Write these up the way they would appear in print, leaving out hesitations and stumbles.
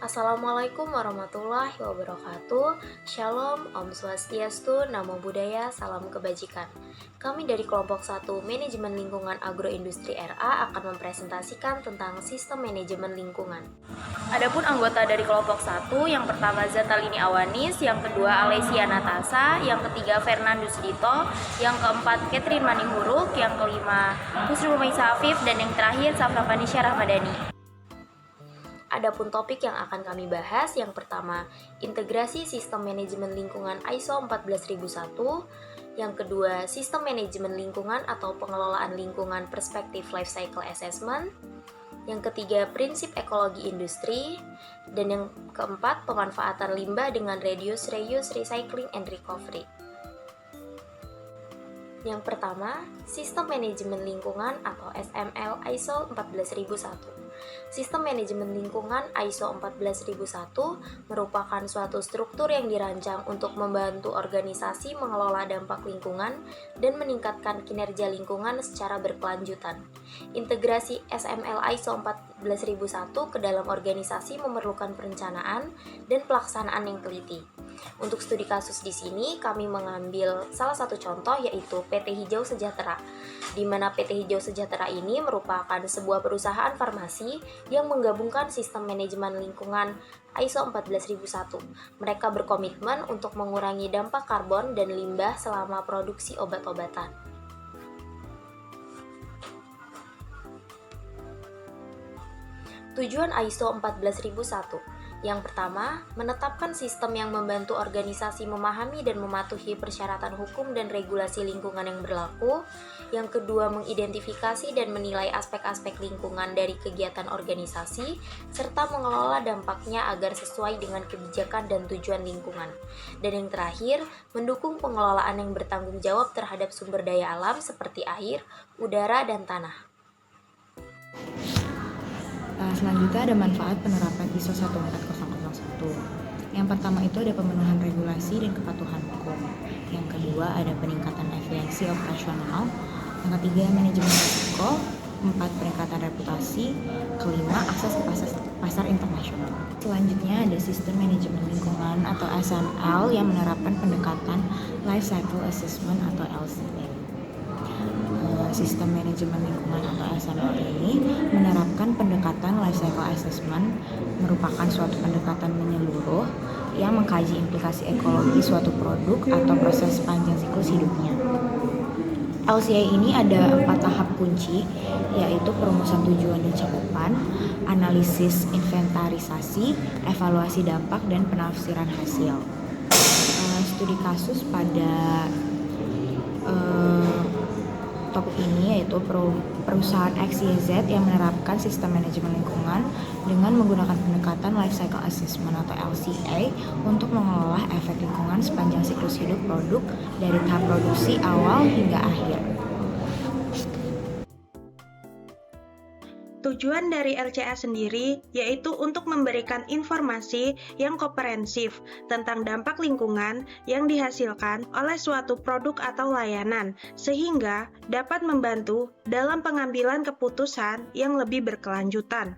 Assalamualaikum warahmatullahi wabarakatuh. Shalom, Om Swastiastu, Namo Buddhaya, Salam Kebajikan. Kami dari kelompok 1 Manajemen Lingkungan Agroindustri RA akan mempresentasikan tentang sistem manajemen lingkungan. Adapun anggota dari kelompok 1, yang pertama Zatalini Awanis, yang kedua Alesia Natasa, yang ketiga Fernandus Dito, yang keempat Catherine Manihuruk, yang kelima Husnul Maisa Afif, dan yang terakhir Safra Fanisha Rahmadani. Adapun topik yang akan kami bahas, yang pertama, integrasi sistem manajemen lingkungan ISO 14001, yang kedua, sistem manajemen lingkungan atau pengelolaan lingkungan perspektif life cycle assessment, yang ketiga, prinsip ekologi industri, dan yang keempat, pemanfaatan limbah dengan reduce, reuse, recycling, and recovery. Yang pertama, sistem manajemen lingkungan atau SML ISO 14001. Sistem manajemen lingkungan ISO 14001 merupakan suatu struktur yang dirancang untuk membantu organisasi mengelola dampak lingkungan dan meningkatkan kinerja lingkungan secara berkelanjutan. Integrasi SML ISO 14001 ke dalam organisasi memerlukan perencanaan dan pelaksanaan yang teliti. Untuk studi kasus di sini kami mengambil salah satu contoh, yaitu PT Hijau Sejahtera, di mana PT Hijau Sejahtera ini merupakan sebuah perusahaan farmasi yang menggabungkan sistem manajemen lingkungan ISO 14001. Mereka berkomitmen untuk mengurangi dampak karbon dan limbah selama produksi obat-obatan. Tujuan ISO 14001. Yang pertama, menetapkan sistem yang membantu organisasi memahami dan mematuhi persyaratan hukum dan regulasi lingkungan yang berlaku. Yang kedua, mengidentifikasi dan menilai aspek-aspek lingkungan dari kegiatan organisasi, serta mengelola dampaknya agar sesuai dengan kebijakan dan tujuan lingkungan. Dan yang terakhir, mendukung pengelolaan yang bertanggung jawab terhadap sumber daya alam seperti air, udara, dan tanah. Selanjutnya ada manfaat penerapan ISO 14001. Yang pertama itu ada pemenuhan regulasi dan kepatuhan hukum. Yang kedua ada peningkatan efisiensi operasional. Yang ketiga manajemen risiko. 4 peningkatan reputasi. Kelima akses ke pasar internasional. Selanjutnya ada sistem manajemen lingkungan atau SML yang menerapkan pendekatan life cycle assessment atau LCA. Sistem manajemen lingkungan atau SML ini menerapkan pendekatan life cycle assessment, merupakan suatu pendekatan menyeluruh yang mengkaji implikasi ekologi suatu produk atau proses sepanjang siklus hidupnya. LCA ini ada 4 tahap kunci, yaitu perumusan tujuan dan cakupan, analisis inventarisasi, evaluasi dampak, dan penafsiran hasil. Studi kasus pada topik ini yaitu perusahaan XYZ yang menerapkan sistem manajemen lingkungan dengan menggunakan pendekatan life cycle assessment atau LCA untuk mengelola efek lingkungan sepanjang siklus hidup produk dari tahap produksi awal hingga akhir. Tujuan dari LCA sendiri yaitu untuk memberikan informasi yang komprehensif tentang dampak lingkungan yang dihasilkan oleh suatu produk atau layanan, sehingga dapat membantu dalam pengambilan keputusan yang lebih berkelanjutan.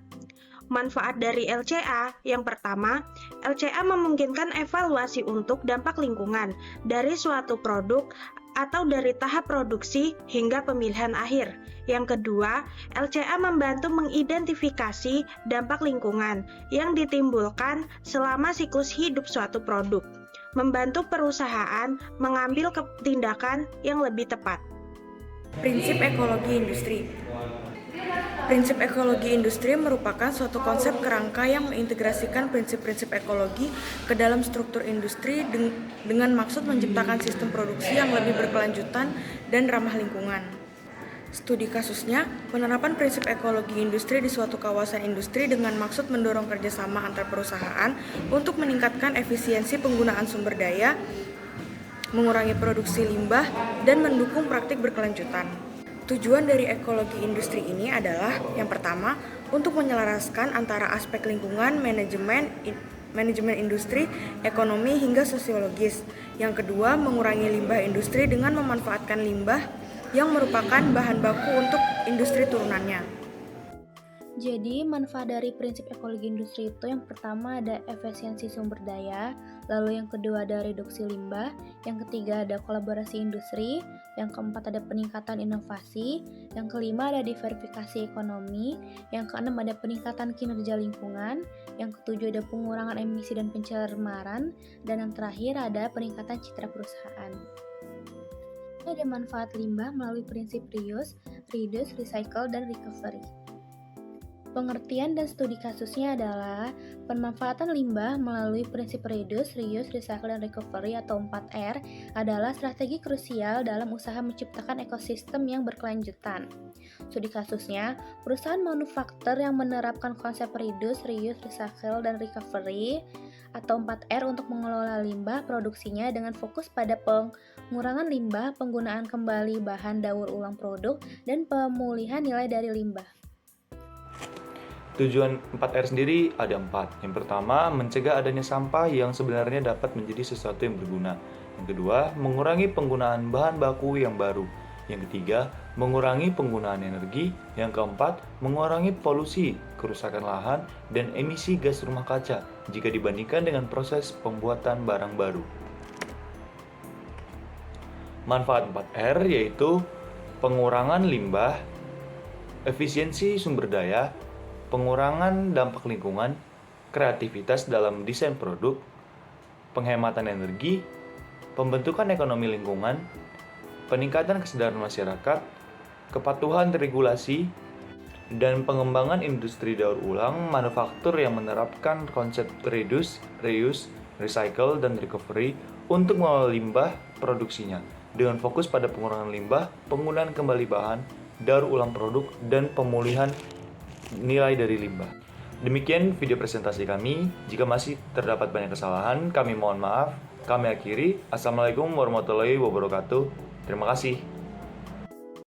Manfaat dari LCA, yang pertama, LCA memungkinkan evaluasi untuk dampak lingkungan dari suatu produk atau dari tahap produksi hingga pemilihan akhir. Yang kedua, LCA membantu mengidentifikasi dampak lingkungan yang ditimbulkan selama siklus hidup suatu produk, membantu perusahaan mengambil tindakan yang lebih tepat. Prinsip ekologi industri. Prinsip ekologi industri merupakan suatu konsep kerangka yang mengintegrasikan prinsip-prinsip ekologi ke dalam struktur industri dengan maksud menciptakan sistem produksi yang lebih berkelanjutan dan ramah lingkungan. Studi kasusnya, penerapan prinsip ekologi industri di suatu kawasan industri dengan maksud mendorong kerjasama antar perusahaan untuk meningkatkan efisiensi penggunaan sumber daya, mengurangi produksi limbah, dan mendukung praktik berkelanjutan. Tujuan dari ekologi industri ini adalah, yang pertama, untuk menyelaraskan antara aspek lingkungan, manajemen industri, ekonomi, hingga sosiologis. Yang kedua, mengurangi limbah industri dengan memanfaatkan limbah yang merupakan bahan baku untuk industri turunannya. Jadi, manfaat dari prinsip ekologi industri itu yang pertama ada efisiensi sumber daya, lalu yang kedua ada reduksi limbah, yang ketiga ada kolaborasi industri, yang keempat ada peningkatan inovasi, yang kelima ada diversifikasi ekonomi, yang keenam ada peningkatan kinerja lingkungan, yang ketujuh ada pengurangan emisi dan pencemaran, dan yang terakhir ada peningkatan citra perusahaan. Ada manfaat limbah melalui prinsip reuse, reduce, recycle, dan recovery. Pengertian dan studi kasusnya adalah pemanfaatan limbah melalui prinsip reduce, reuse, recycle, dan recovery atau 4R adalah strategi krusial dalam usaha menciptakan ekosistem yang berkelanjutan. Studi kasusnya, perusahaan manufaktur yang menerapkan konsep reduce, reuse, recycle, dan recovery atau 4R untuk mengelola limbah produksinya dengan fokus pada pengurangan limbah, penggunaan kembali bahan daur ulang produk, dan pemulihan nilai dari limbah. Tujuan 4R sendiri ada 4. Yang pertama, mencegah adanya sampah yang sebenarnya dapat menjadi sesuatu yang berguna. Yang kedua, mengurangi penggunaan bahan baku yang baru. Yang ketiga, mengurangi penggunaan energi. Yang keempat, mengurangi polusi, kerusakan lahan, dan emisi gas rumah kaca jika dibandingkan dengan proses pembuatan barang baru. Manfaat 4R yaitu pengurangan limbah, efisiensi sumber daya, pengurangan dampak lingkungan, kreativitas dalam desain produk, penghematan energi, pembentukan ekonomi lingkungan, peningkatan kesadaran masyarakat, kepatuhan regulasi, dan pengembangan industri daur ulang manufaktur yang menerapkan konsep reduce, reuse, recycle, dan recovery untuk mengelola limbah produksinya dengan fokus pada pengurangan limbah, penggunaan kembali bahan, daur ulang produk, dan pemulihan nilai dari limbah. Demikian video presentasi kami. Jika masih terdapat banyak kesalahan, kami mohon maaf. Kami akhiri. Assalamualaikum warahmatullahi wabarakatuh. Terima kasih.